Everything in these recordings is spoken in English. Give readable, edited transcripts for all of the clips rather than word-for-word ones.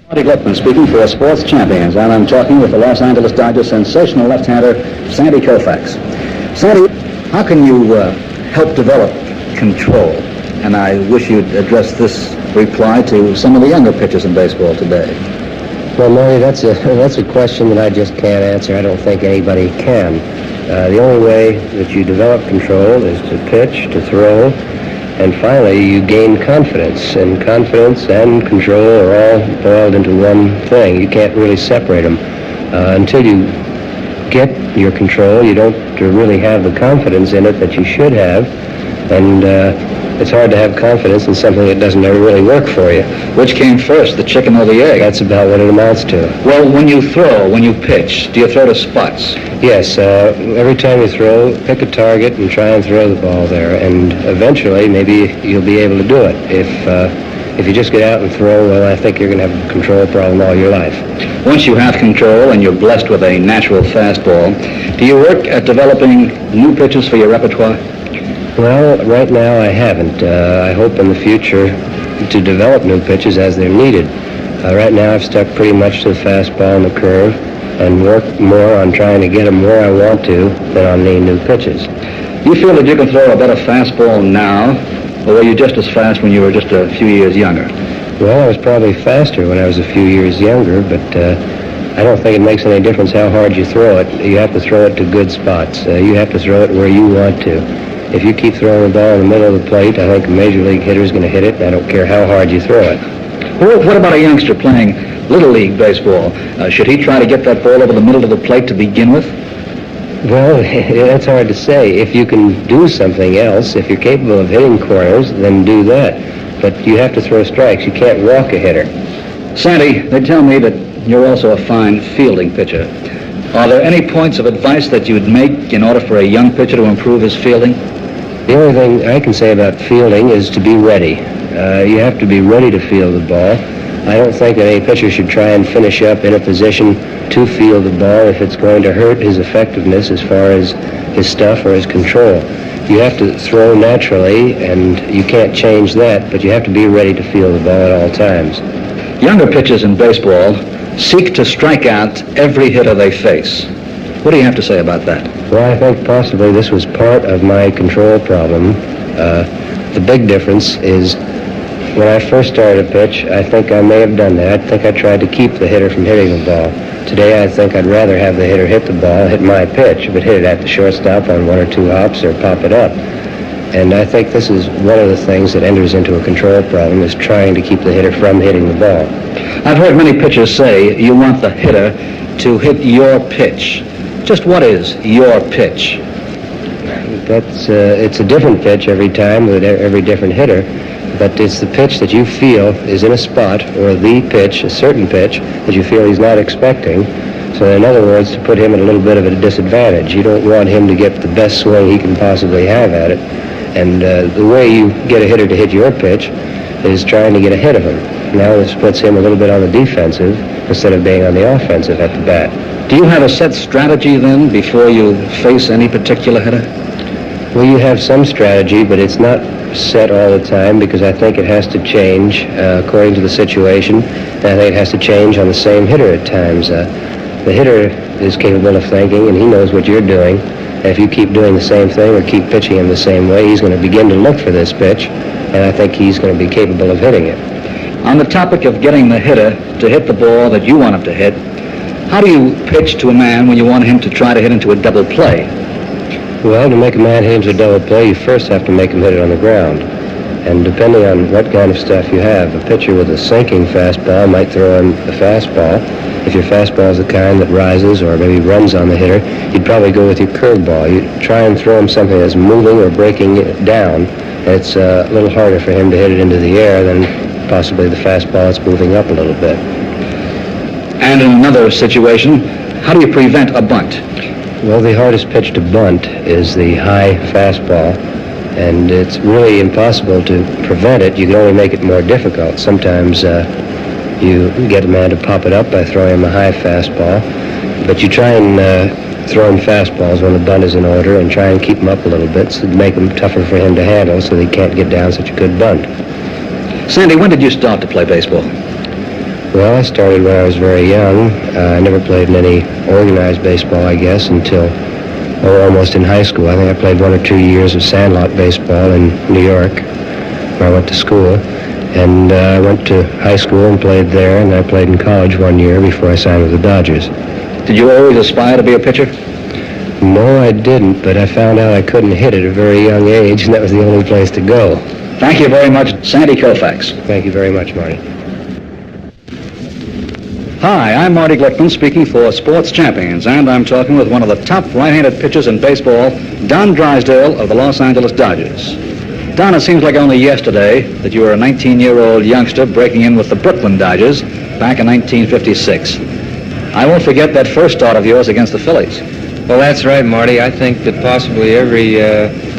Marty Glickman speaking for Sports Champions, and I'm talking with the Los Angeles Dodgers sensational left-hander Sandy Koufax. Sandy, how can you help develop control? And I wish you'd address this reply to some of the younger pitchers in baseball today. Well, Marty, that's a question that I just can't answer. I don't think anybody can. The only way that you develop control is to pitch, to throw, and finally you gain confidence. And confidence and control are all boiled into one thing. You can't really separate them. Until you get your control, you don't really have the confidence in it that you should have. And it's hard to have confidence in something that doesn't ever really work for you. Which came first, the chicken or the egg? That's about what it amounts to. Well, when you throw, when you pitch, do you throw to spots? Yes, every time you throw, pick a target and try and throw the ball there, and eventually maybe you'll be able to do it. If you just get out and throw, well, I think you're going to have a control problem all your life. Once you have control and you're blessed with a natural fastball, do you work at developing new pitches for your repertoire? Well, right now I haven't. I hope in the future to develop new pitches as they're needed. Right now I've stuck pretty much to the fastball and the curve and work more on trying to get them where I want to than on the new pitches. Do you feel that you can throw a better fastball now, or were you just as fast when you were just a few years younger? Well, I was probably faster when I was a few years younger, but I don't think it makes any difference how hard you throw it. You have to throw it to good spots. You have to throw it where you want to. If you keep throwing the ball in the middle of the plate, I think a major league hitter is going to hit it. I don't care how hard you throw it. Well, what about a youngster playing Little League baseball? Should he try to get that ball over the middle of the plate to begin with? Well, that's hard to say. If you can do something else, if you're capable of hitting corners, then do that. But you have to throw strikes. You can't walk a hitter. Sandy, they tell me that you're also a fine fielding pitcher. Are there any points of advice that you'd make in order for a young pitcher to improve his fielding? The only thing I can say about fielding is to be ready. You have to be ready to field the ball. I don't think that any pitcher should try and finish up in a position to field the ball if it's going to hurt his effectiveness as far as his stuff or his control. You have to throw naturally, and you can't change that, but you have to be ready to field the ball at all times. Younger pitchers in baseball seek to strike out every hitter they face. What do you have to say about that? Well, I think possibly this was part of my control problem. The big difference is when I first started to pitch, I think I may have done that. I think I tried to keep the hitter from hitting the ball. Today, I think I'd rather have the hitter hit the ball, hit my pitch, but hit it at the shortstop on one or two hops or pop it up. And I think this is one of the things that enters into a control problem, is trying to keep the hitter from hitting the ball. I've heard many pitchers say you want the hitter to hit your pitch. Just what is your pitch? It's a different pitch every time with every different hitter, but it's the pitch that you feel is in a spot, or the pitch, a certain pitch, that you feel he's not expecting. So in other words, to put him at a little bit of a disadvantage. You don't want him to get the best swing he can possibly have at it. And the way you get a hitter to hit your pitch is trying to get ahead of him. Now this puts him a little bit on the defensive instead of being on the offensive at the bat. Do you have a set strategy then before you face any particular hitter? Well, you have some strategy, but it's not set all the time, because I think it has to change according to the situation. And I think it has to change on the same hitter at times. The hitter is capable of thinking, and he knows what you're doing. And if you keep doing the same thing or keep pitching him the same way, he's going to begin to look for this pitch, and I think he's going to be capable of hitting it. On the topic of getting the hitter to hit the ball that you want him to hit, how do you pitch to a man when you want him to try to hit into a double play? Well, to make a man hit into a double play, you first have to make him hit it on the ground. And depending on what kind of stuff you have, a pitcher with a sinking fastball might throw him the fastball. If your fastball is the kind that rises or maybe runs on the hitter, you'd probably go with your curveball. You try and throw him something that's moving or breaking it down. And it's a little harder for him to hit it into the air than possibly the fastball that's moving up a little bit. And in another situation, how do you prevent a bunt? Well, the hardest pitch to bunt is the high fastball, and it's really impossible to prevent it. You can only make it more difficult. Sometimes you get a man to pop it up by throwing him a high fastball, but you try and throw him fastballs when the bunt is in order and try and keep him up a little bit to make them tougher for him to handle so that he can't get down such a good bunt. Sandy, when did you start to play baseball? Well, I started when I was very young. I never played in any organized baseball, I guess, until almost in high school. I think I played 1 or 2 years of sandlot baseball in New York, where I went to school. And I went to high school and played there, and I played in college 1 year before I signed with the Dodgers. Did you always aspire to be a pitcher? No, I didn't, but I found out I couldn't hit at a very young age, and that was the only place to go. Thank you very much, Sandy Koufax. Thank you very much, Marty. Hi, I'm Marty Glickman speaking for Sports Champions, and I'm talking with one of the top right-handed pitchers in baseball, Don Drysdale of the Los Angeles Dodgers. Don, it seems like only yesterday that you were a 19-year-old youngster breaking in with the Brooklyn Dodgers back in 1956. I won't forget that first start of yours against the Phillies. Well, that's right, Marty. I think that possibly every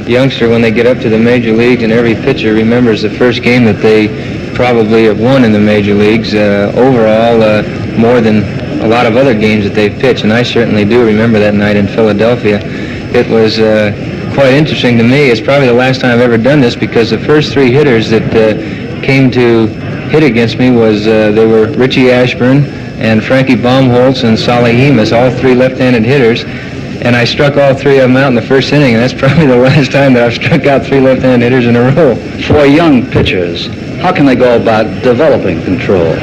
youngster, when they get up to the major leagues, and every pitcher remembers the first game that they probably have won in the major leagues overall, more than a lot of other games that they've pitched. And I certainly do remember that night in Philadelphia. It was quite interesting to me. It's probably the last time I've ever done this, because the first 3 hitters that came to hit against me was they were Richie Ashburn and Frankie Baumholtz and Solly Hemus, all 3 left-handed hitters. And I struck all 3 of them out in the first inning, and that's probably the last time that I've struck out 3 left-handed hitters in a row. For young pitchers, how can they go about developing control?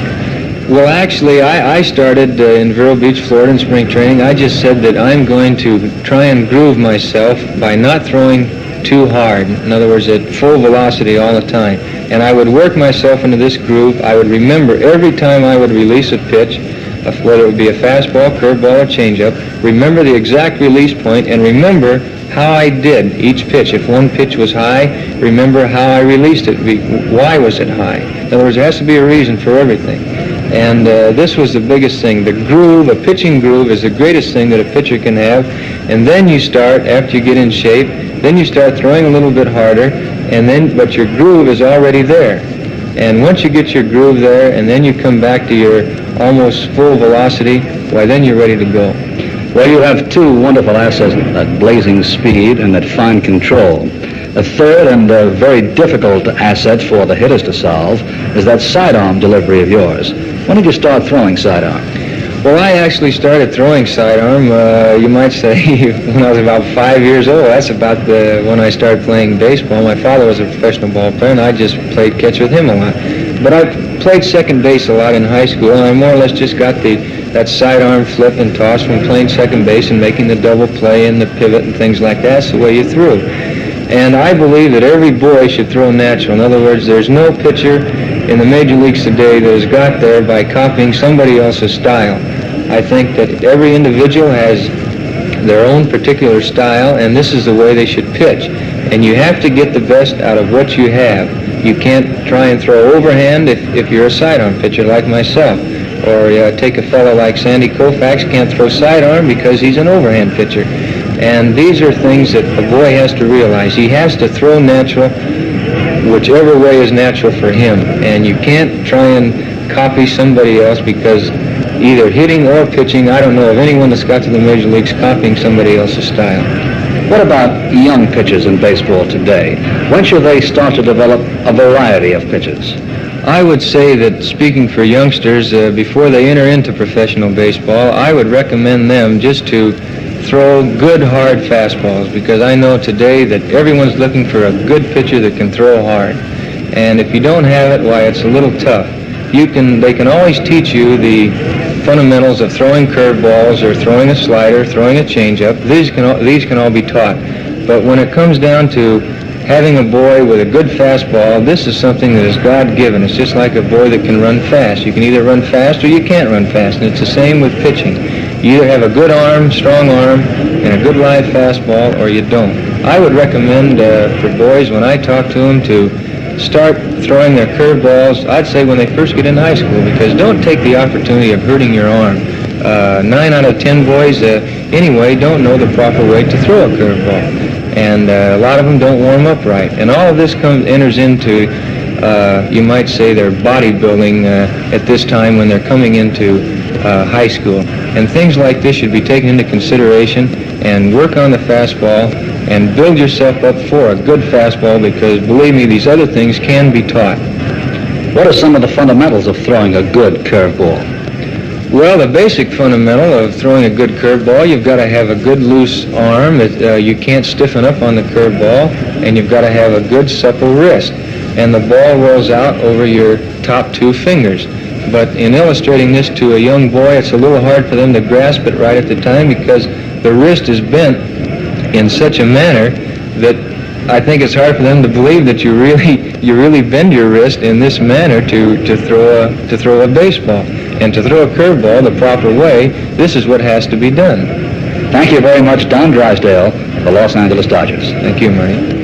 Well, actually, I started in Vero Beach, Florida in spring training. I just said that I'm going to try and groove myself by not throwing too hard. In other words, at full velocity all the time. And I would work myself into this groove. I would remember every time I would release a pitch, whether it would be a fastball, curveball, or changeup, remember the exact release point and remember how I did each pitch. If one pitch was high, remember how I released it. Why was it high? In other words, there has to be a reason for everything. And this was the biggest thing. The groove, a pitching groove, is the greatest thing that a pitcher can have. And then you start, after you get in shape, then you start throwing a little bit harder, but your groove is already there. And once you get your groove there, and then you come back to your almost full velocity, why, then you're ready to go. Well, you have 2 wonderful assets, that blazing speed and that fine control. A third and very difficult asset for the hitters to solve is that sidearm delivery of yours. When did you start throwing sidearm? Well, I actually started throwing sidearm, you might say, when I was about 5 years old. That's about when I started playing baseball. My father was a professional ball player, and I just played catch with him a lot. But I played second base a lot in high school, and I more or less just got that sidearm flip and toss from playing second base and making the double play and the pivot and things like that. That's the way you threw. And I believe that every boy should throw natural. In other words, there's no pitcher in the major leagues today that has got there by copying somebody else's style. I think that every individual has their own particular style, and this is the way they should pitch. And you have to get the best out of what you have. You can't try and throw overhand if you're a sidearm pitcher like myself. Or take a fellow like Sandy Koufax, can't throw sidearm because he's an overhand pitcher. And these are things that a boy has to realize. He has to throw natural, whichever way is natural for him. And you can't try and copy somebody else, because either hitting or pitching, I don't know of anyone that's got to the major leagues copying somebody else's style. What about young pitchers in baseball today? When should they start to develop a variety of pitches? I would say that, speaking for youngsters, before they enter into professional baseball, I would recommend them just to throw good, hard fastballs, because I know today that everyone's looking for a good pitcher that can throw hard. And if you don't have it, why, it's a little tough. They can always teach you the fundamentals of throwing curveballs or throwing a slider, throwing a changeup. These can all be taught. But when it comes down to having a boy with a good fastball, this is something that is God-given. It's just like a boy that can run fast. You can either run fast or you can't run fast, and it's the same with pitching. You either have a good arm, strong arm, and a good live fastball, or you don't. I would recommend for boys, when I talk to them, to start throwing their curveballs, I'd say when they first get in high school, because don't take the opportunity of hurting your arm. 9 out of 10 boys, anyway, don't know the proper way to throw a curveball. And a lot of them don't warm up right. And all of this enters into, you might say, their bodybuilding at this time when they're coming into high school. And things like this should be taken into consideration, and work on the fastball and build yourself up for a good fastball, because, believe me, these other things can be taught. What are some of the fundamentals of throwing a good curveball? Well, the basic fundamental of throwing a good curveball, you've got to have a good loose arm. You can't stiffen up on the curveball, and you've got to have a good supple wrist. And the ball rolls out over your top two fingers. But in illustrating this to a young boy, it's a little hard for them to grasp it right at the time because the wrist is bent in such a manner that I think it's hard for them to believe that you really bend your wrist in this manner to throw a baseball. And to throw a curveball the proper way, this is what has to be done. Thank you very much, Don Drysdale, of the Los Angeles Dodgers. Thank you, Marty.